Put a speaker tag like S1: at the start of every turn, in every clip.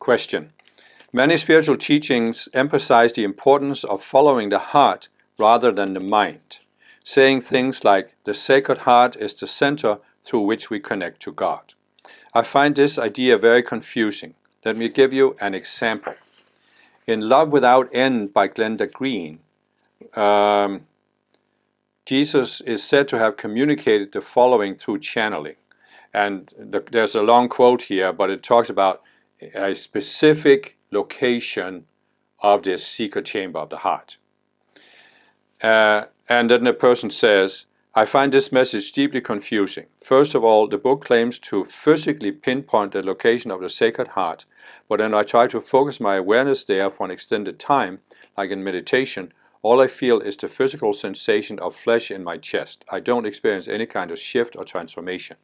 S1: Question. Many spiritual teachings emphasize the importance of following the heart rather than the mind, saying things like the Sacred Heart is the center through which we connect to God. I find this idea very confusing. Let me give you an example. In Love Without End by Glenda Green, Jesus is said to have communicated the following through channeling. And there's a long quote here, but it talks about a specific location of this secret chamber of the heart. And then the person says, I find this message deeply confusing. First of all, the book claims to physically pinpoint the location of the Sacred Heart, but when I try to focus my awareness there for an extended time, like in meditation, all I feel is the physical sensation of flesh in my chest. I don't experience any kind of shift or transformation.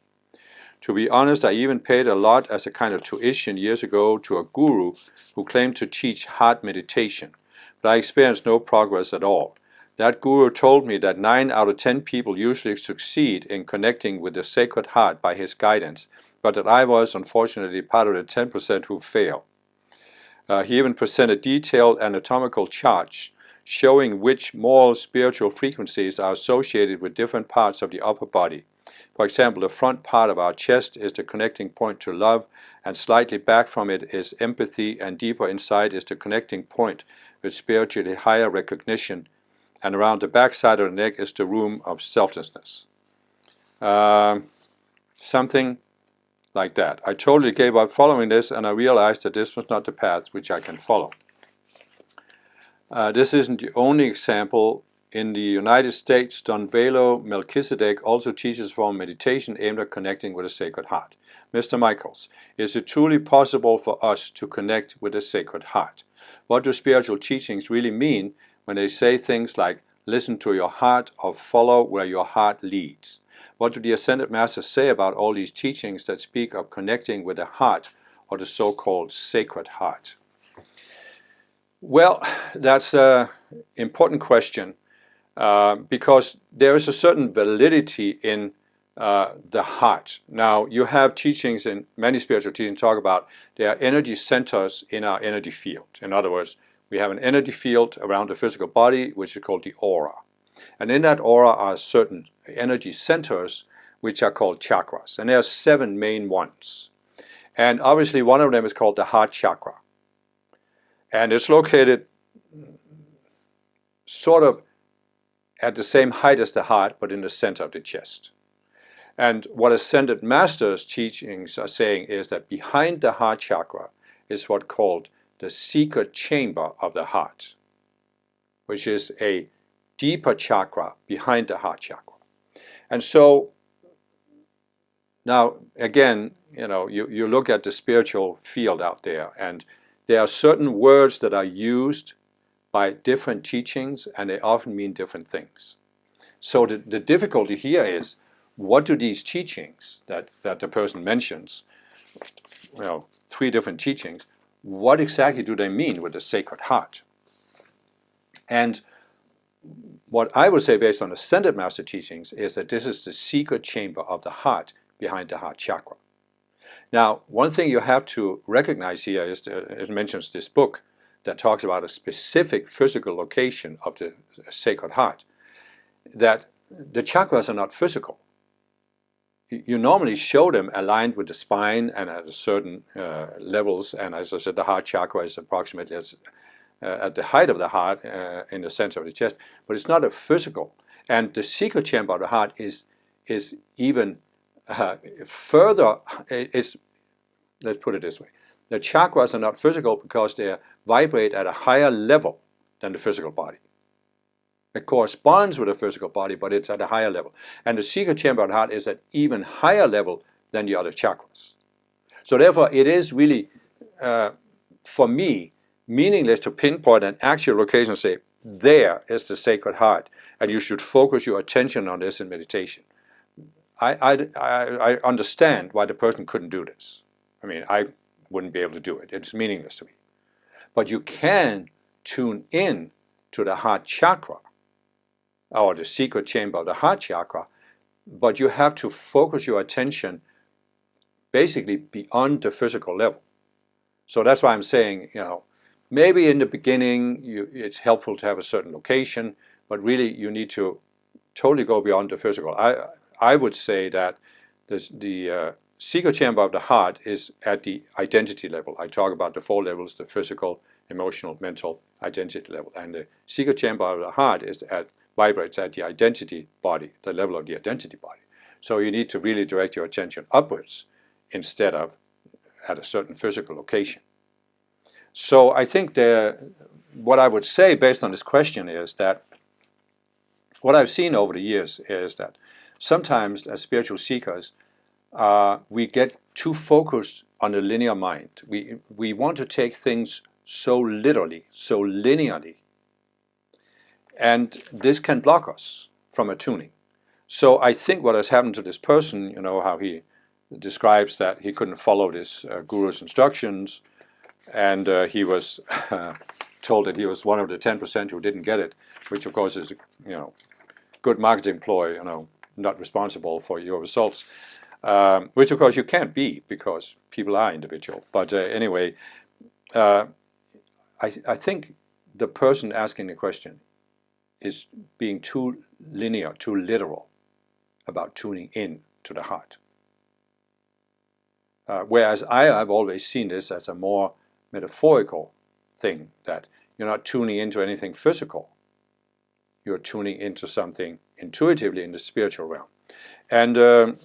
S1: To be honest, I even paid a lot as a kind of tuition years ago to a guru who claimed to teach heart meditation, but I experienced no progress at all. That guru told me that 9 out of 10 people usually succeed in connecting with the Sacred Heart by his guidance, but that I was unfortunately part of the 10% who fail. He even presented detailed anatomical charts showing which moral spiritual frequencies are associated with different parts of the upper body. For example, the front part of our chest is the connecting point to love, and slightly back from it is empathy, and deeper inside is the connecting point with spiritually higher recognition, and around the back side of the neck is the room of selflessness. Something like that. I totally gave up following this, and I realized that this was not the path which I can follow. This isn't the only example. In the United States, Don Velo Melchizedek also teaches a form of meditation aimed at connecting with the Sacred Heart. Mr. Michaels, is it truly possible for us to connect with the Sacred Heart? What do spiritual teachings really mean when they say things like, listen to your heart or follow where your heart leads? What do the Ascended Masters say about all these teachings that speak of connecting with the heart or the so-called Sacred Heart? Well, that's an important question. Because there is a certain validity in the heart. Now, you have teachings in many spiritual teachings talk about there are energy centers in our energy field. In other words, we have an energy field around the physical body, which is called the aura. And in that aura are certain energy centers, which are called chakras. And there are 7 main ones. And obviously, one of them is called the heart chakra. And it's located sort of at the same height as the heart, but in the center of the chest. And what Ascended Masters' teachings are saying is that behind the heart chakra is what's called the secret chamber of the heart, which is a deeper chakra behind the heart chakra. And so, now again, you look at the spiritual field out there, and there are certain words that are used by different teachings, and they often mean different things. So the difficulty here is, what do these teachings that the person mentions, 3 different teachings, what exactly do they mean with the Sacred Heart? And what I would say based on Ascended Master teachings is that this is the secret chamber of the heart behind the heart chakra. Now, one thing you have to recognize here is, it mentions this book that talks about a specific physical location of the Sacred Heart, that the chakras are not physical. You normally show them aligned with the spine and at a certain levels, and as I said, the heart chakra is approximately at the height of the heart in the center of the chest, but it's not a physical. And the secret chamber of the heart is even further. Let's put it this way. The chakras are not physical because they vibrate at a higher level than the physical body. It corresponds with the physical body, but it's at a higher level. And the secret chamber of the heart is at even higher level than the other chakras. So therefore, it is really, for me, meaningless to pinpoint an actual location and say, there is the Sacred Heart, and you should focus your attention on this in meditation. I understand why the person couldn't do this. I mean, I wouldn't be able to do it. It's meaningless to me. But you can tune in to the heart chakra, or the secret chamber of the heart chakra, but you have to focus your attention basically beyond the physical level. So that's why I'm saying, maybe in the beginning it's helpful to have a certain location, but really you need to totally go beyond the physical. I would say that the secret chamber of the heart is at the identity level. I talk about the 4 levels: the physical, emotional, mental, identity level. And the secret chamber of the heart vibrates at the identity body, the level of the identity body. So you need to really direct your attention upwards instead of at a certain physical location. So I think what I would say based on this question is that what I've seen over the years is that sometimes as spiritual seekers, we get too focused on the linear mind. We want to take things so literally, so linearly, and this can block us from attuning. So I think what has happened to this person, how he describes that he couldn't follow this guru's instructions, and he was told that he was one of the 10% who didn't get it, which of course is, good marketing ploy, not responsible for your results, which of course you can't be because people are individual. But anyway, I think the person asking the question is being too linear, too literal about tuning in to the heart. Whereas I've always seen this as a more metaphorical thing, that you're not tuning into anything physical, you're tuning into something intuitively in the spiritual realm. And the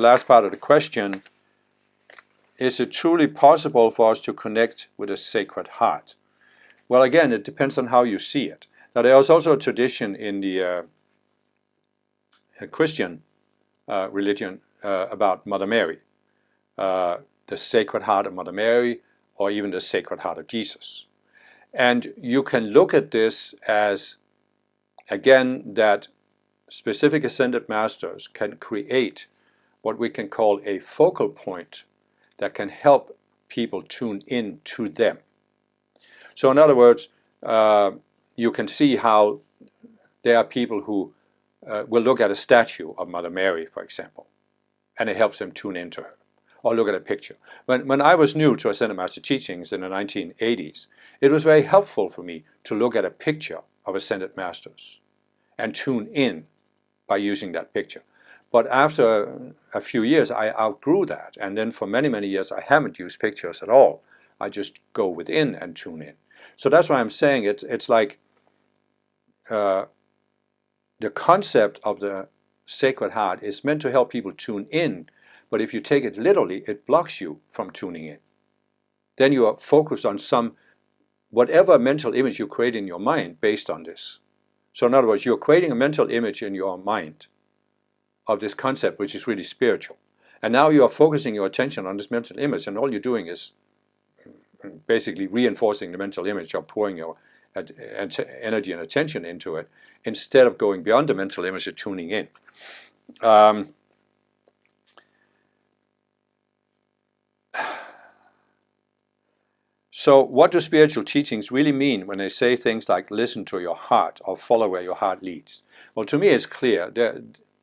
S1: last part of the question, is it truly possible for us to connect with a sacred heart? Well, again, it depends on how you see it. Now, there is also a tradition in the Christian religion about Mother Mary, the Sacred Heart of Mother Mary, or even the Sacred Heart of Jesus. And you can look at this as, again, that specific ascended masters can create what we can call a focal point that can help people tune in to them. So in other words, you can see how there are people who will look at a statue of Mother Mary, for example, and it helps them tune into her. Or look at a picture. When I was new to Ascended Master teachings in the 1980s, it was very helpful for me to look at a picture of Ascended Masters and tune in by using that picture. But after a few years, I outgrew that, and then for many, many years, I haven't used pictures at all. I just go within and tune in. So that's why I'm saying it's like the concept of the Sacred Heart is meant to help people tune in, but if you take it literally, it blocks you from tuning in. Then you are focused on whatever mental image you create in your mind based on this. So in other words, you're creating a mental image in your mind of this concept, which is really spiritual. And now you are focusing your attention on this mental image, and all you're doing is basically reinforcing the mental image, or pouring your energy and attention into it, instead of going beyond the mental image and tuning in. So what do spiritual teachings really mean when they say things like listen to your heart or follow where your heart leads? Well, to me it's clear.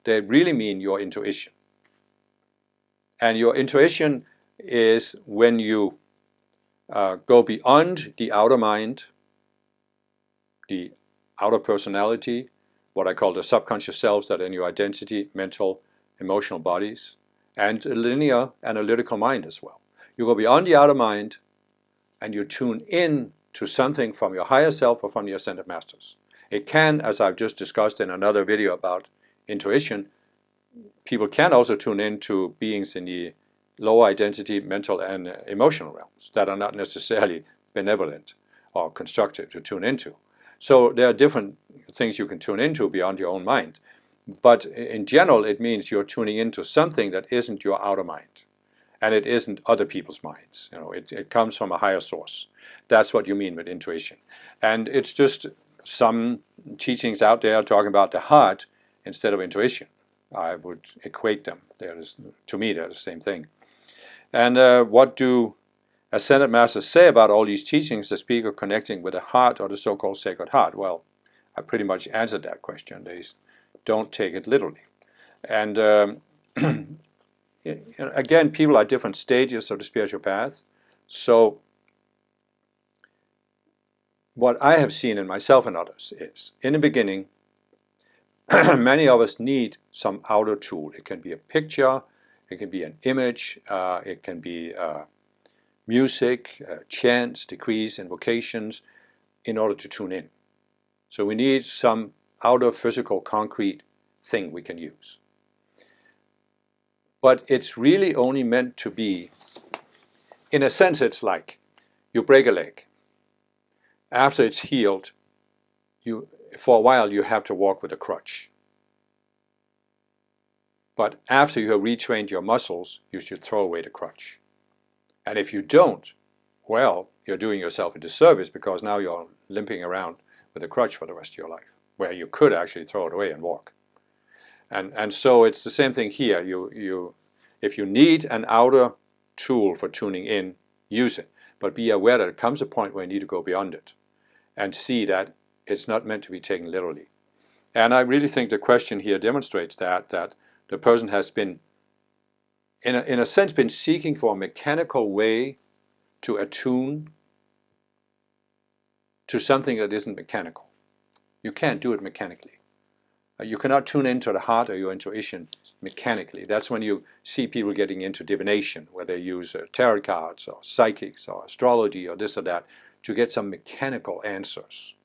S1: They really mean your intuition. And your intuition is when you go beyond the outer mind, the outer personality, what I call the subconscious selves that are in your identity, mental, emotional bodies, and a linear analytical mind as well. You go beyond the outer mind and you tune in to something from your higher self or from your Ascended Masters. It can, as I've just discussed in another video about intuition, people can also tune in to beings in the lower identity, mental, and emotional realms that are not necessarily benevolent or constructive to tune into. So there are different things you can tune into beyond your own mind. But in general, it means you're tuning into something that isn't your outer mind. And it isn't other people's minds. It comes from a higher source. That's what you mean with intuition. And it's just some teachings out there talking about the heart instead of intuition. I would equate them. To me, they're the same thing. And what do Ascended Masters say about all these teachings that speak of connecting with the heart or the so-called Sacred Heart? Well, I pretty much answered that question. They don't take it literally. And again, people are at different stages of the spiritual path. So what I have seen in myself and others is, in the beginning, many of us need some outer tool. It can be a picture, it can be an image, it can be music, chants, decrees, invocations, in order to tune in. So we need some outer physical concrete thing we can use. But it's really only meant to be, in a sense, it's like you break a leg. After it's healed, for a while you have to walk with a crutch. But after you have retrained your muscles, you should throw away the crutch. And if you don't, well, you're doing yourself a disservice, because now you're limping around with a crutch for the rest of your life, where you could actually throw it away and walk. And so it's the same thing here. If you need an outer tool for tuning in, use it. But be aware that there comes a point where you need to go beyond it and see that it's not meant to be taken literally. And I really think the question here demonstrates that the person has been, in a sense, been seeking for a mechanical way to attune to something that isn't mechanical. You can't do it mechanically. You cannot tune into the heart or your intuition mechanically. That's when you see people getting into divination, where they use tarot cards or psychics or astrology or this or that to get some mechanical answers.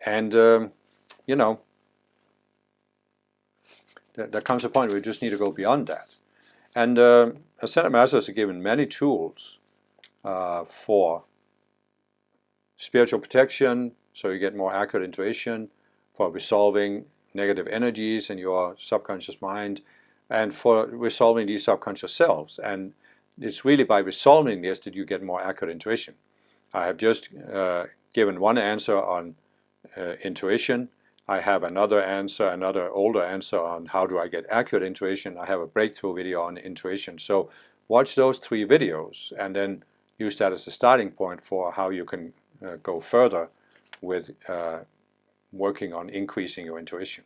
S1: And, you know, there comes a point where you just need to go beyond that. And Ascended Masters are given many tools for spiritual protection, so you get more accurate intuition, for resolving negative energies in your subconscious mind, and for resolving these subconscious selves. And it's really by resolving this that you get more accurate intuition. I have just given one answer on intuition. I have another answer, another older answer on how do I get accurate intuition. I have a breakthrough video on intuition. So watch those 3 videos and then use that as a starting point for how you can go further with working on increasing your intuition.